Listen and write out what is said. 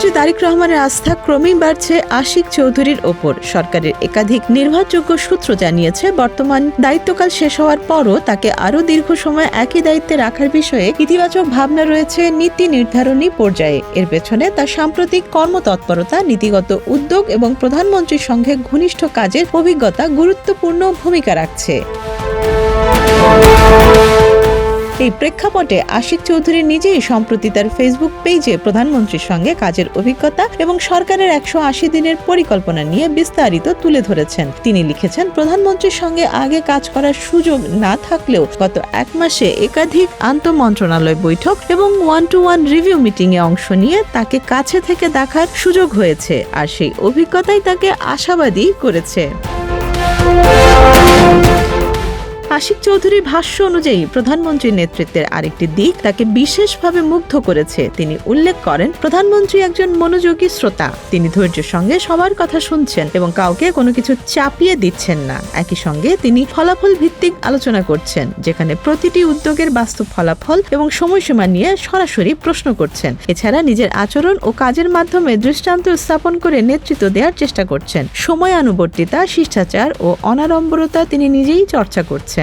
প্রধানমন্ত্রী তারেক রহমানের আস্থা ক্রমেই বাড়ছে আশিক চৌধুরীর ওপর। সরকারের একাধিক নির্ভরযোগ্য সূত্র জানিয়েছে, বর্তমান দায়িত্বকাল শেষ হওয়ার পরও তাকে আরও দীর্ঘ সময় একই দায়িত্বে রাখার বিষয়ে ইতিবাচক ভাবনা রয়েছে নীতি নির্ধারণী পর্যায়ে। এর পেছনে তার সাম্প্রতিক কর্মতৎপরতা, নীতিগত উদ্যোগ এবং প্রধানমন্ত্রীর সঙ্গে ঘনিষ্ঠ কাজের অভিজ্ঞতা গুরুত্বপূর্ণ ভূমিকা রাখছে। এই প্রেক্ষাপটে আশিক চৌধুরী নিজেই সম্প্রতি তার ফেসবুক পেজে প্রধানমন্ত্রীর সঙ্গে কাজের অভিজ্ঞতা এবং সরকারের 180 দিনের পরিকল্পনা নিয়ে বিস্তারিত তুলে ধরেছেন। তিনি লিখেছেন, প্রধানমন্ত্রীর সঙ্গে আগে কাজ করার সুযোগ না থাকলেও গত 1 মাসে একাধিক আন্তঃমন্ত্রণালয় বৈঠক এবং 1-to-1 রিভিউ মিটিংয়ে অংশ নিয়ে তাকে কাছে থেকে দেখার সুযোগ হয়েছে, আর সেই অভিজ্ঞতাই তাকে আশাবাদী করেছে। আশিক চৌধুরীর ভাষ্য অনুযায়ী প্রধানমন্ত্রীর নেতৃত্বের আরেকটি দিক তাকে বিশেষভাবে মুগ্ধ করেছে। তিনি উল্লেখ করেন, প্রধানমন্ত্রী একজন মনোযোগী শ্রোতা। তিনি ধৈর্যের সঙ্গে সবার কথা শুনছেন এবং কাউকে কোনো কিছু চাপিয়ে দিচ্ছেন না। একই সঙ্গে তিনি ফলাফল ভিত্তিক আলোচনা করছেন, যেখানে প্রতিটি উদ্যোগের বাস্তব ফলাফল এবং সময়সীমা নিয়ে সরাসরি প্রশ্ন করছেন। এছাড়া নিজের আচরণ ও কাজের মাধ্যমে দৃষ্টান্ত স্থাপন করে নেতৃত্ব দেওয়ার চেষ্টা করছেন। সময়ানুবর্তিতা, শিষ্টাচার ও অনাড়ম্বরতা তিনি নিজেই চর্চা করছেন।